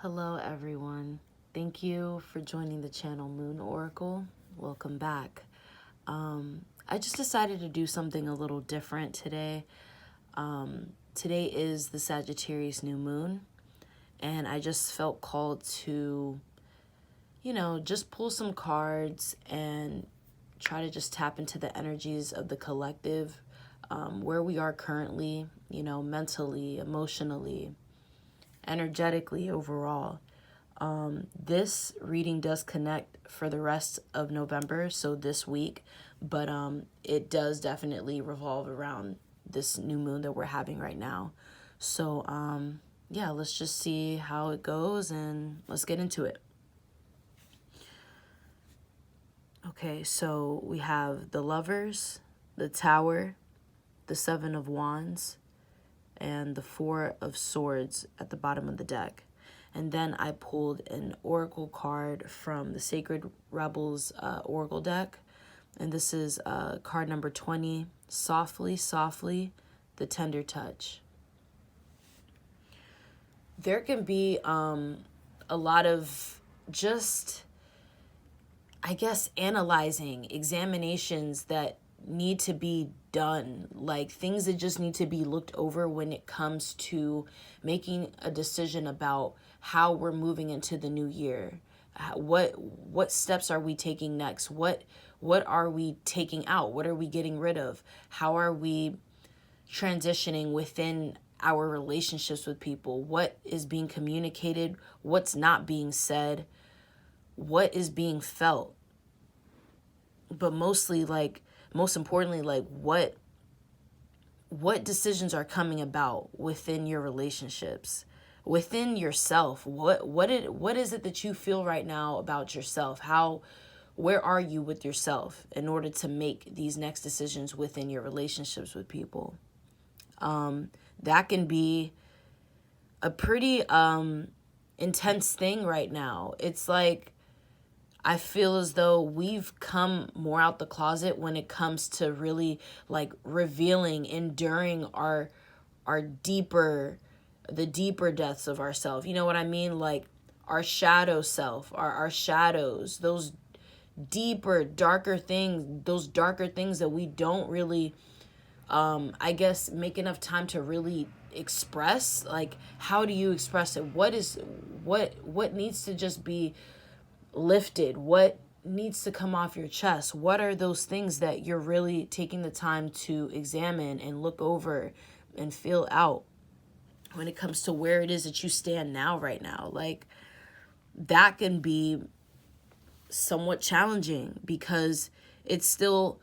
Hello everyone. Thank you for joining the channel Moon Oracle. Welcome back. I just decided to do something a little different today. Today is the Sagittarius new moon, and I just felt called to, just pull some cards and try to just tap into the energies of the collective, where we are currently, mentally, emotionally, energetically overall. This reading does connect for the rest of November, so this week, but it does definitely revolve around this new moon that we're having right now. So yeah, let's just see how it goes and let's get into it. Okay, so we have the Lovers, the Tower, the Seven of Wands, and the Four of Swords at the bottom of the deck. And then I pulled an oracle card from the Sacred Rebels oracle deck. And this is card number 20, Softly, Softly, the Tender Touch. There can be a lot of just, I guess, analyzing, examinations that need to be done, like things that just need to be looked over when it comes to making a decision about how we're moving into the new year. What steps are we taking next? What are we taking out? What are we getting rid of? How are we transitioning within our relationships with people? What is being communicated? What's not being said? What is being felt? But most importantly, like what decisions are coming about within your relationships, within yourself? What is it that you feel right now about yourself? Where are you with yourself in order to make these next decisions within your relationships with people? That can be a pretty intense thing right now. It's like, I feel as though we've come more out the closet when it comes to really like revealing, enduring the deeper depths of ourselves. You know what I mean? Like our shadow self, our shadows, those darker things that we don't really, I guess, make enough time to really express. Like, how do you express it? What needs to just be lifted? What needs to come off your chest? What are those things that you're really taking the time to examine and look over and feel out when it comes to where it is that you stand now, right now? Like, that can be somewhat challenging because it still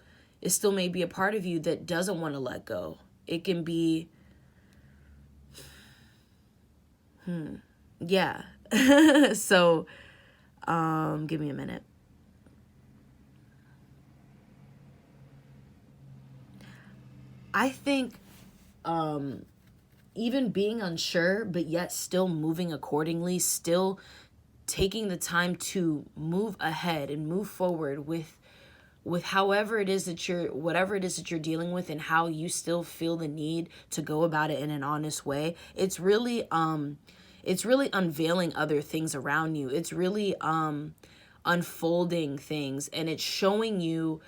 may be a part of you that doesn't want to let go. It can be, yeah. So give me a minute. I think even being unsure, but yet still moving accordingly, still taking the time to move ahead and move forward with whatever it is that you're dealing with, and how you still feel the need to go about it in an honest way. It's really unveiling other things around you. It's really unfolding things, and it's showing you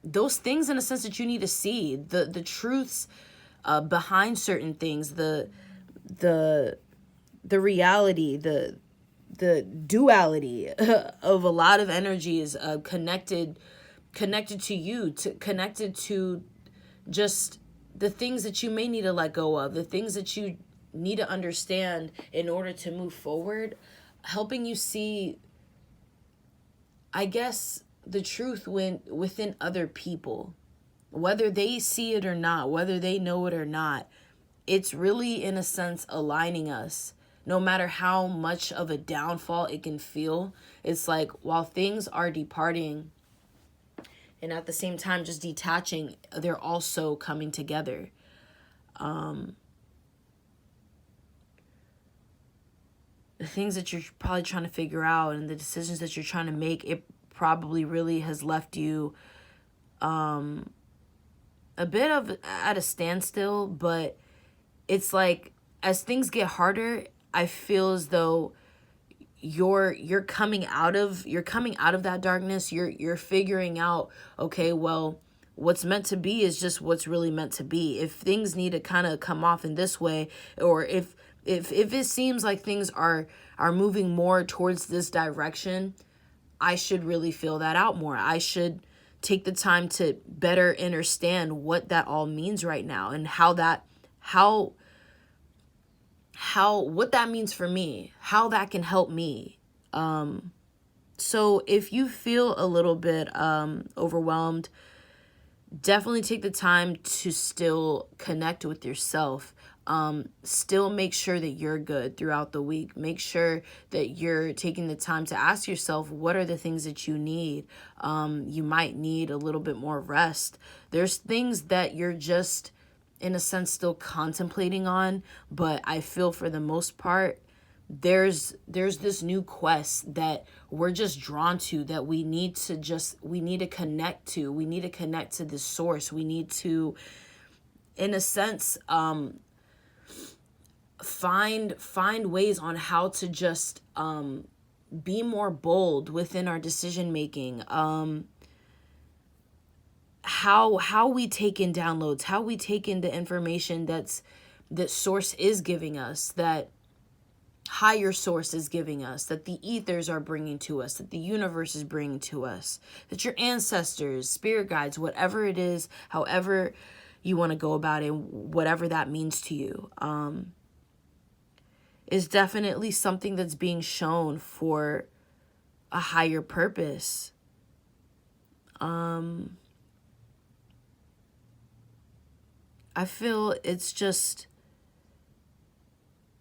those things in a sense that you need to see, the truths behind certain things, the reality, the duality of a lot of energies connected to you, connected to just the things that you may need to let go of, the things that you need to understand in order to move forward, helping you see, I guess, the truth within other people, whether they see it or not, whether they know it or not. It's really, in a sense, aligning us. No matter how much of a downfall it can feel, it's like while things are departing and at the same time just detaching, they're also coming together. The things that you're probably trying to figure out and the decisions that you're trying to make, it probably really has left you a bit of at a standstill. But it's like, as things get harder, I feel as though you're coming out of that darkness. You're figuring out, okay, well, what's meant to be is just what's really meant to be. If things need to kind of come off in this way, or if it seems like things are moving more towards this direction, I should really feel that out more. I should take the time to better understand what that all means right now, and how what that means for me, how that can help me. So if you feel a little bit overwhelmed, definitely take the time to still connect with yourself. Still make sure that you're good throughout the week. Make sure that you're taking the time to ask yourself, what are the things that you need? You might need a little bit more rest. There's things that you're just, in a sense, still contemplating on, but I feel for the most part, there's this new quest that we're just drawn to, that we need to connect to. We need to connect to the source. We need to, in a sense, find ways on how to just be more bold within our decision making. How we take in downloads, how we take in the information that source is giving us, that higher source is giving us, that the ethers are bringing to us, that the universe is bringing to us, that your ancestors, spirit guides, whatever it is, however you want to go about it, whatever that means to you, is definitely something that's being shown for a higher purpose. I feel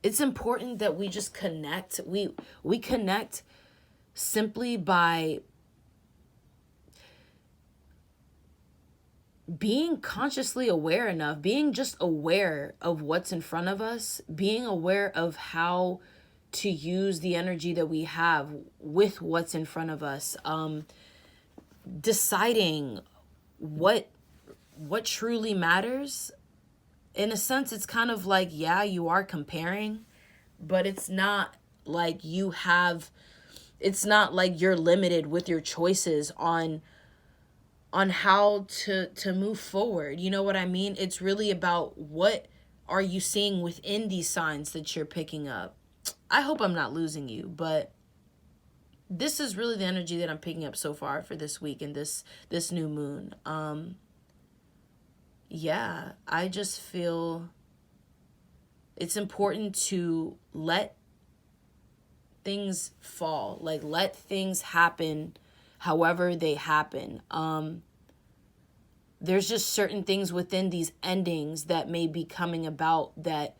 it's important that we just connect. We connect simply by being consciously aware enough, being just aware of what's in front of us, being aware of how to use the energy that we have with what's in front of us, deciding what truly matters. In a sense, it's kind of like, yeah, you are comparing, but it's not like it's not like you're limited with your choices on how to move forward. You know what I mean? It's really about, what are you seeing within these signs that you're picking up? I hope I'm not losing you, but this is really the energy that I'm picking up so far for this week and this new moon. Yeah, I just feel it's important to let things fall, like let things happen however they happen. There's just certain things within these endings that may be coming about that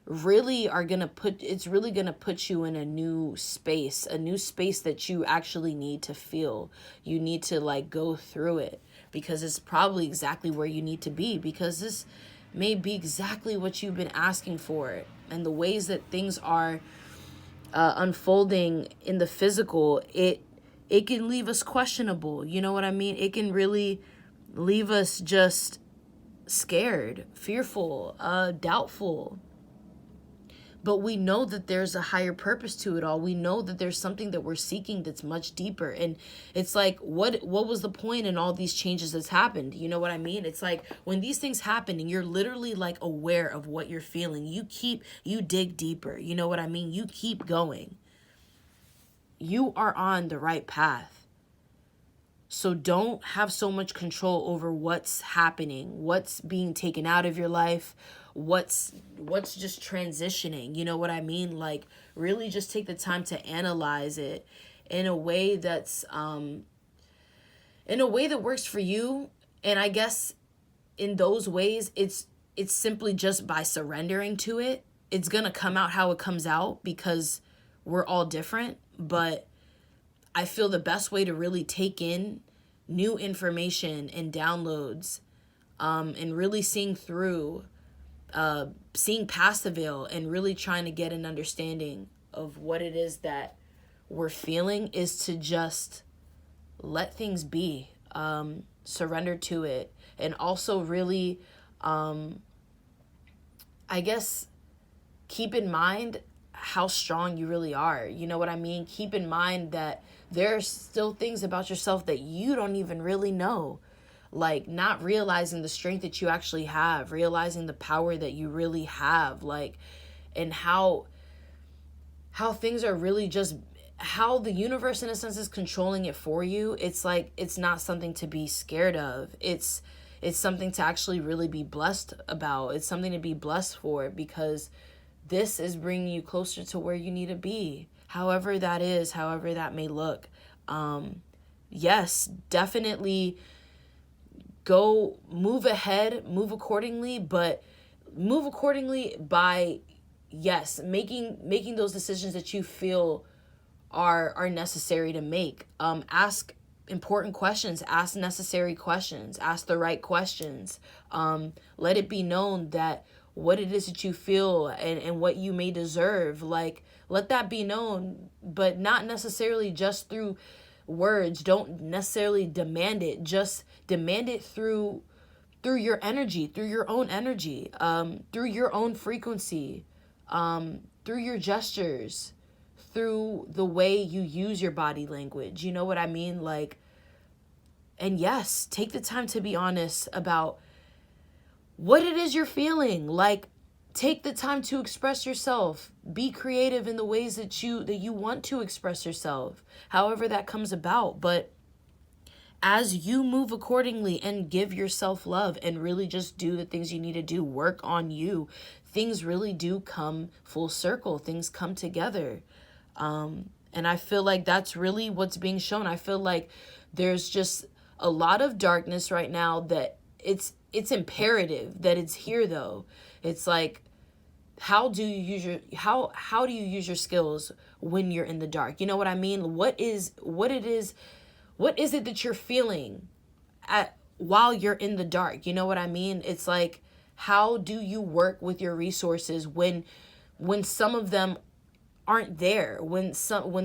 really are gonna put you in a new space that you actually need to feel. You need to like go through it, because it's probably exactly where you need to be, because this may be exactly what you've been asking for. And the ways that things are unfolding in the physical, it can leave us questionable. You know what I mean? It can really leave us just scared, fearful, doubtful. But we know that there's a higher purpose to it all. We know that there's something that we're seeking that's much deeper. And it's like, what was the point in all these changes that's happened? You know what I mean? It's like when these things happen and you're literally like aware of what you're feeling, you dig deeper. You know what I mean? You keep going. You are on the right path. So don't have so much control over what's happening, what's being taken out of your life, what's just transitioning. You know what I mean? Like, really just take the time to analyze it in a way that's in a way that works for you. And I guess in those ways, it's simply just by surrendering to it. It's gonna come out how it comes out, because we're all different. But I feel the best way to really take in new information and downloads, and really seeing through, seeing past the veil and really trying to get an understanding of what it is that we're feeling, is to just let things be, surrender to it. And also really, I guess, keep in mind how strong you really are. You know what I mean? Keep in mind that there are still things about yourself that you don't even really know. Like, not realizing the strength that you actually have, realizing the power that you really have, like, and how things are really just, how the universe in a sense is controlling it for you. It's like, it's not something to be scared of. It's something to actually really be blessed about. It's something to be blessed for, because this is bringing you closer to where you need to be, however that is, however that may look. Yes, definitely go move ahead, move accordingly, but move accordingly by, yes, making those decisions that you feel are necessary to make. Ask important questions, ask necessary questions, ask the right questions. Let it be known that what it is that you feel and what you may deserve, like, let that be known, but not necessarily just through words. Don't necessarily demand it. Just demand it through your energy, through your own energy, through your own frequency, through your gestures, through the way you use your body language. You know what I mean? Like, and yes, take the time to be honest about what it is you're feeling. Like, take the time to express yourself. Be creative in the ways that you want to express yourself, however that comes about. But as you move accordingly and give yourself love and really just do the things you need to do, work on you, things really do come full circle. Things come together. And I feel like that's really what's being shown. I feel like there's just a lot of darkness right now that it's imperative that it's here, though. It's like, how do you use your skills when you're in the dark? You know what I mean? What is it that you're feeling while you're in the dark? You know what I mean? It's like, how do you work with your resources when some of them aren't there, when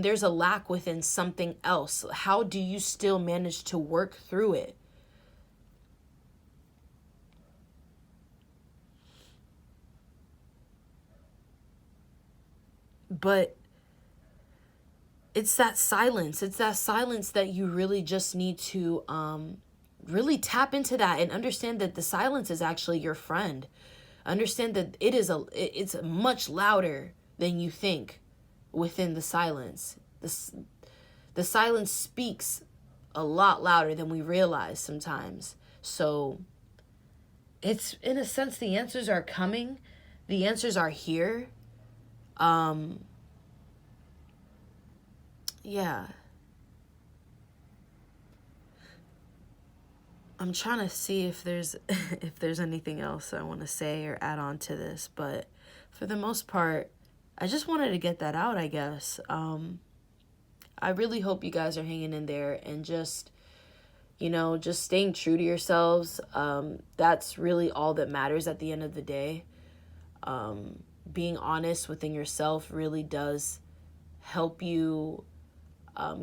there's a lack within something else? How do you still manage to work through it? But it's that silence. It's that silence that you really just need to really tap into that and understand that the silence is actually your friend. Understand that it's much louder than you think within the silence. The silence speaks a lot louder than we realize sometimes. So it's, in a sense, the answers are coming. The answers are here. Yeah. I'm trying to see if there's anything else I want to say or add on to this, but for the most part, I just wanted to get that out, I guess. I really hope you guys are hanging in there and just staying true to yourselves. That's really all that matters at the end of the day. Being honest within yourself really does help you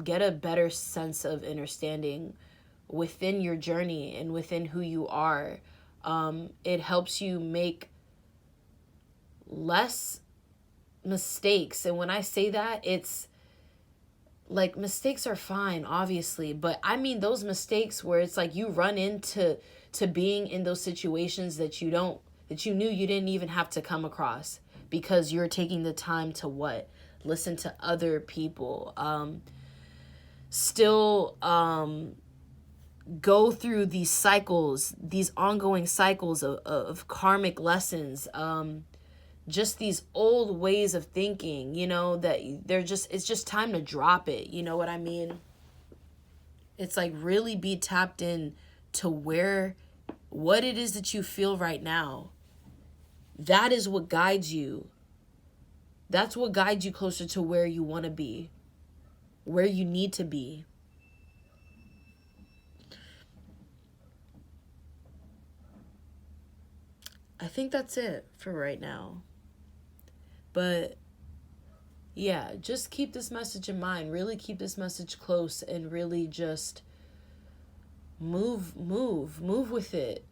get a better sense of understanding within your journey and within who you are. It helps you make less mistakes. And when I say that, it's like, mistakes are fine, obviously, but I mean those mistakes where it's like you run into being in those situations that you knew you didn't even have to come across, because you're taking the time to listen to other people, still go through these cycles, these ongoing cycles of karmic lessons, just these old ways of thinking, that it's just time to drop it. You know what I mean? It's like, really be tapped in to what it is that you feel right now. That is what guides you. That's what guides you closer to where you want to be, where you need to be. I think that's it for right now. But yeah, just keep this message in mind. Really keep this message close and really just move with it.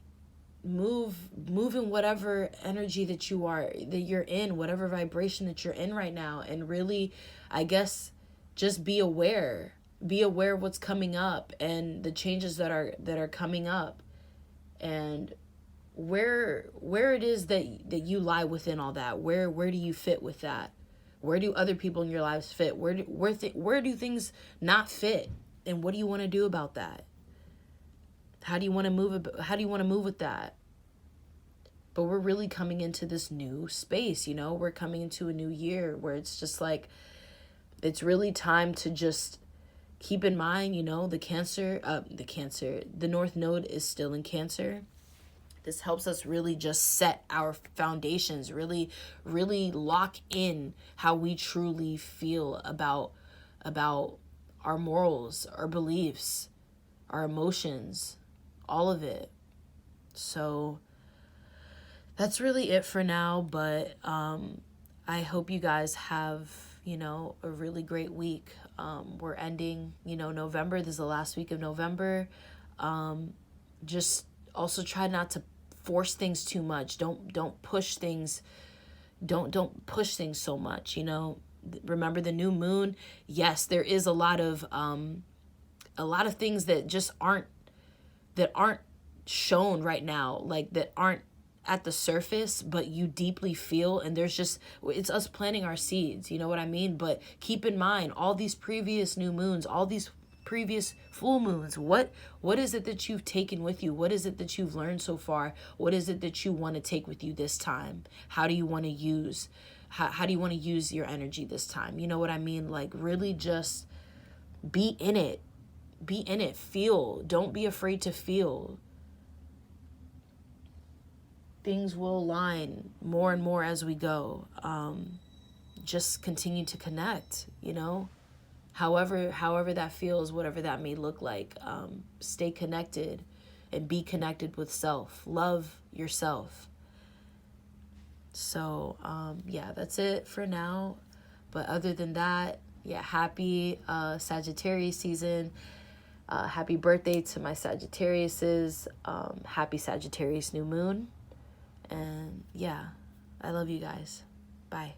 move in whatever energy that you're in, whatever vibration that you're in right now, and really, I guess, just be aware of what's coming up and the changes that are coming up, and where it is that you lie within all that. Where do you fit with that? Where do other people in your lives fit? Where do things not fit, and what do you want to do about that? How do you want to move with that? But we're really coming into this new space, we're coming into a new year where it's just like, it's really time to just keep in mind, the North Node is still in Cancer. This helps us really just set our foundations, really, really lock in how we truly feel about our morals, our beliefs, our emotions, all of it. So that's really it for now, but I hope you guys have, a really great week. We're ending, November. This is the last week of November. Just also try not to force things too much. Don't push things. Don't push things so much, Remember the new moon. Yes, there is a lot of things that just aren't shown right now, like that aren't at the surface, but you deeply feel, and it's us planting our seeds, you know what I mean? But keep in mind, all these previous new moons, all these previous full moons, what is it that you've taken with you? What is it that you've learned so far? What is it that you want to take with you this time? How do you want to use your energy this time? You know what I mean? Like, really just be in it. Feel. Don't be afraid to feel. Things will align more and more as we go. Just continue to connect, however that feels, whatever that may look like. Stay connected and be connected with self. Love yourself. So, that's it for now. But other than that, happy Sagittarius season. Happy birthday to my Sagittariuses. Happy Sagittarius new moon. And I love you guys. Bye.